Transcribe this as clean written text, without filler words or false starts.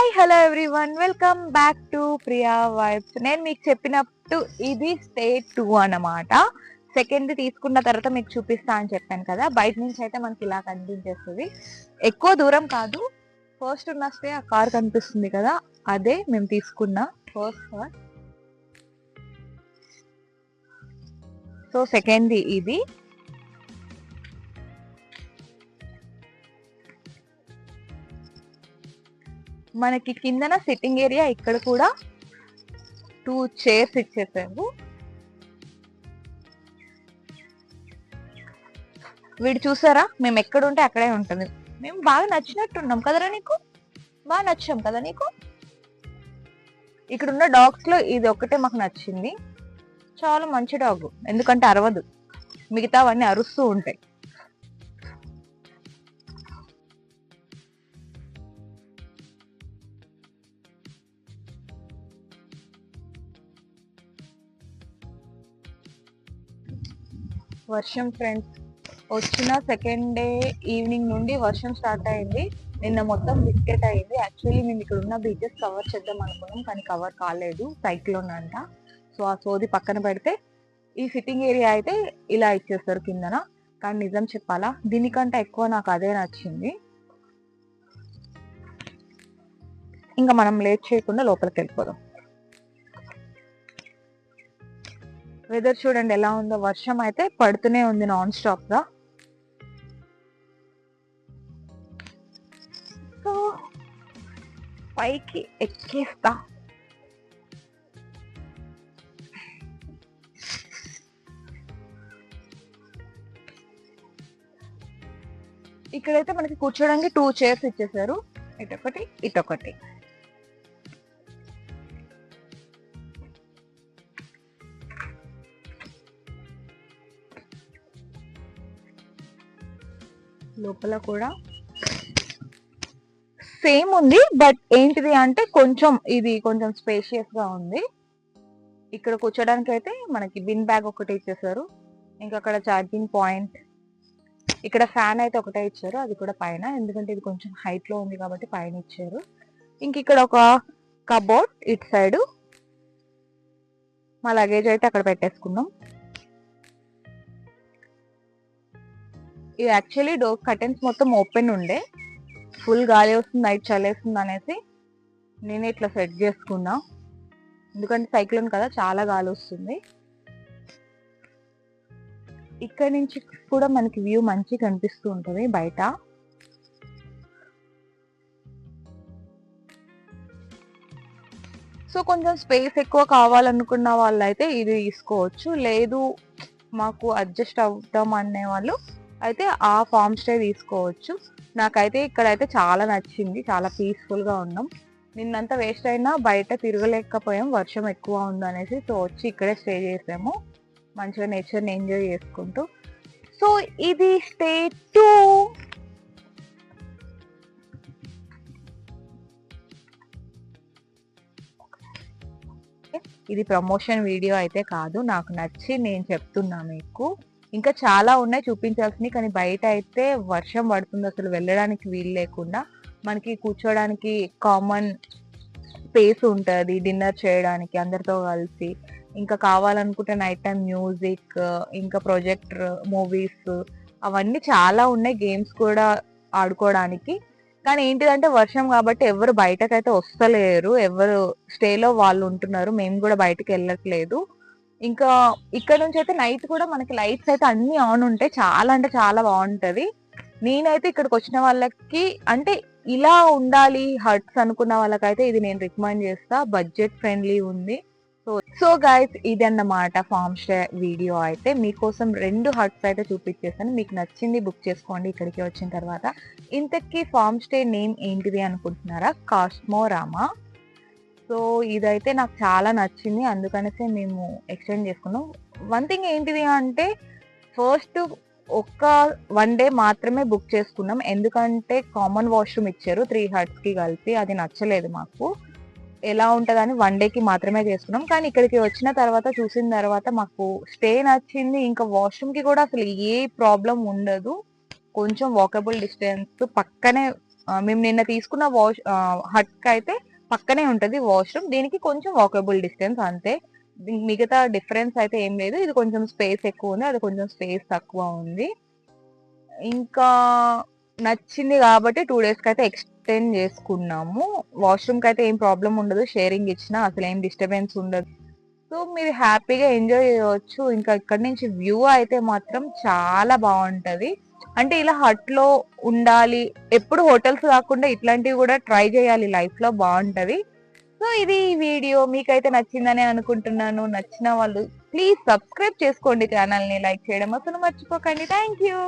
Hi hello everyone, welcome back to Priya vibes. నేను మీకు చెప్పినట్టు ఇది స్టేట్ 2 అన్నమాట. సెకండ్ తీసుకున్న తర్వాత మీకు చూపిస్తా అని చెప్పాను కదా. బయట నుంచి అయితే మనకి ఇలా కనిపించేస్తుంది. ఎక్కువ దూరం కాదు. ఫస్ట్ ఉన్న స్టే ఆ కార్ కనిపిస్తుంది కదా, అదే మేము తీసుకున్న ఫస్ట్ కార్. సో సెకండ్ ఇది. మనకి కిందన సిట్టింగ్ ఏరియా, ఇక్కడ కూడా 2 చైర్స్ ఇచ్చేసారు. వీడు చూసారా, మేము ఎక్కడ ఉంటే అక్కడే ఉంటుంది. మేము బాగా నచ్చినట్టున్నాం కదరా, నీకు బాగా నచ్చాం కదా నీకు. ఇక్కడ ఉన్న డాగ్స్ లో ఇది ఒకటే మాకు నచ్చింది. చాలా మంచి డాగ్, ఎందుకంటే అరవదు, మిగతావన్నీ అరుస్తూ ఉంటాయి. వర్షం ఫ్రెండ్స్, వచ్చిన సెకండ్ డే ఈవినింగ్ నుండి వర్షం స్టార్ట్ అయింది. నిన్న మొత్తం బిస్కెట్ అయింది. యాక్చువల్లీ మేము ఇక్కడ ఉన్న బీచెస్ కవర్ చేద్దాం అనుకున్నాం, కానీ కవర్ కాలేదు, సైక్లోన్ అంట. సో ఆ సోది పక్కన పెడితే ఈ సిట్టింగ్ ఏరియా అయితే ఇలా ఇచ్చేస్తారు కిందన. కానీ నిజం చెప్పాలా, దీనికంటే ఎక్కువ నాకు అదే నచ్చింది. ఇంకా మనం లేట్ చేయకుండా లోపలికి వెళ్ళిపోదాం. వెదర్ చూడండి ఎలా ఉందో, వర్షం అయితే పడుతూనే ఉంది నాన్ స్టాప్ గా. సో పైకి ఎక్కేస్తా. ఇక్కడైతే మనకి కూర్చోడానికి 2 చైర్స్ ఇచ్చేసారు, ఇటొకటి ఇటొకటి. లోపల కూడా సేమ్ ఉంది, బట్ ఏంటిది అంటే ఇది కొంచెం స్పేషియస్ గా ఉంది. ఇక్కడ కూర్చోడానికి అయితే మనకి బిన్ బ్యాగ్ ఒకటి ఇచ్చేసారు, ఇంకా అక్కడ ఛార్జింగ్ పాయింట్. ఇక్కడ ఫ్యాన్ అయితే ఒకటే ఇచ్చారు, అది కూడా పైన, ఎందుకంటే ఇది కొంచెం హైట్ లో ఉంది కాబట్టి పైన ఇచ్చారు. ఇంక ఇక్కడ ఒక కబోర్డ్ ఇటు సైడ్. మా లగేజ్ అయితే అక్కడ పెట్టేసుకున్నాం. ఇది యాక్చువల్లీ డోర్ కర్టెన్స్ మొత్తం ఓపెన్ ఉండే, ఫుల్ గాలి వస్తుంది, నైట్ చలేస్తుంది అనేసి నేను ఇట్లా సెట్ చేసుకున్నా, ఎందుకంటే సైక్లోన్ కదా, చాలా గాలి వస్తుంది. ఇక్కడ నుంచి కూడా మనకి వ్యూ మంచి కనిపిస్తూ ఉంటుంది బయట. సో కొంచెం స్పేస్ ఎక్కువ కావాలనుకున్న వాళ్ళు అయితే ఇది తీసుకోవచ్చు, లేదు మాకు అడ్జస్ట్ అవుతాం అనే వాళ్ళు అయితే ఆ ఫామ్ స్టే తీసుకోవచ్చు. నాకైతే ఇక్కడైతే చాలా నచ్చింది, చాలా పీస్ఫుల్ గా ఉన్నాం. నిన్నంతా వేస్ట్ అయినా బయట తిరగలేకపోయాం, వర్షం ఎక్కువ ఉందనేసి. సో వచ్చి ఇక్కడే స్టే చేసాము, మంచిగా నేచర్ని ఎంజాయ్ చేసుకుంటూ. సో ఇది స్టే 2. ఇది ప్రమోషన్ వీడియో అయితే కాదు, నాకు నచ్చి నేను చెప్తున్నా మీకు. ఇంకా చాలా ఉన్నాయి చూపించాల్సినవి, కానీ బయట అయితే వర్షం పడుతుంది, అసలు వెళ్ళడానికి వీలు లేకుండా. మనకి కూర్చోడానికి కామన్ స్పేస్ ఉంటుంది, డిన్నర్ చేయడానికి అందరితో కలిసి. ఇంకా కావాలనుకుంటే నైట్ టైం మ్యూజిక్, ఇంకా ప్రొజెక్టర్, మూవీస్, అవన్నీ చాలా ఉన్నాయి, గేమ్స్ కూడా ఆడుకోవడానికి. కానీ ఏంటిదంటే వర్షం కాబట్టి ఎవరు బయటకైతే వస్తలేరు, ఎవరు స్టేలో వాళ్ళు ఉంటున్నారు, మేము కూడా బయటకు వెళ్ళట్లేదు. ఇంకా ఇక్కడ నుంచి అయితే నైట్ కూడా మనకి లైట్స్ అయితే అన్ని ఆన్ ఉంటాయి, చాలా అంటే చాలా బాగుంటది. నేనైతే ఇక్కడికి వచ్చిన వాళ్ళకి అంటే ఇలా ఉండాలి హట్స్ అనుకున్న వాళ్ళకైతే ఇది నేను రికమెండ్ చేస్తా, బడ్జెట్ ఫ్రెండ్లీ ఉంది. సో గైస్, ఇది అన్నమాట ఫామ్ స్టే వీడియో. అయితే మీకోసం 2 హట్స్ అయితే చూపించేసాను, మీకు నచ్చింది బుక్ చేసుకోండి ఇక్కడికి వచ్చిన తర్వాత. ఇంతకీ ఫామ్ స్టే నేమ్ ఏంటిది అనుకుంటున్నారా? కాస్మోరామా. సో ఇదైతే నాకు చాలా నచ్చింది, అందుకనేసి మేము ఎక్స్టెండ్ చేసుకున్నాం. వన్ థింగ్ ఏంటిది అంటే, ఫస్ట్ ఒక 1 డే మాత్రమే బుక్ చేసుకున్నాం, ఎందుకంటే కామన్ వాష్రూమ్ ఇచ్చారు 3 హట్స్ కి కలిపి, అది నచ్చలేదు మాకు. ఎలా ఉంటుందని 1 డేకి మాత్రమే చేసుకున్నాం. కానీ ఇక్కడికి వచ్చిన తర్వాత చూసిన తర్వాత మాకు స్టే నచ్చింది, ఇంకా వాష్రూమ్ కి కూడా అసలు ఏ ప్రాబ్లం ఉండదు, కొంచెం వాకబుల్ డిస్టెన్స్ పక్కనే మేము నిన్న తీసుకున్న హట్ కి అయితే పక్కనే ఉంటది వాష్రూమ్, దీనికి కొంచెం వాకబుల్ డిస్టెన్స్ అంతే. మిగతా డిఫరెన్స్ అయితే ఏం లేదు. ఇది కొంచెం స్పేస్ ఎక్కువ ఉంది, అది కొంచెం స్పేస్ తక్కువ ఉంది. ఇంకా నచ్చింది కాబట్టి 2 days కి అయితే ఎక్స్టెండ్ చేసుకున్నాము. వాష్రూమ్ కి అయితే ఏం ప్రాబ్లం ఉండదు, షేరింగ్ ఇచ్చినా అసలు ఏం డిస్టర్బెన్స్ ఉండదు. సో మీరు హ్యాపీగా ఎంజాయ్ చేయవచ్చు. ఇంకా ఇక్కడ నుంచి వ్యూ అయితే మాత్రం చాలా బాగుంటది. అంటే ఇలా హట్ లో ఉండాలి, ఎప్పుడు హోటల్స్ కాకుండా ఇట్లాంటివి కూడా ట్రై చేయాలి లైఫ్ లో, బాగుంటది. సో ఇది ఈ వీడియో మీకైతే నచ్చిందని అనుకుంటున్నాను. నచ్చిన వాళ్ళు ప్లీజ్ సబ్స్క్రైబ్ చేసుకోండి ఛానల్ ని, లైక్ చేయడం అసలు మర్చిపోకండి. Thank you.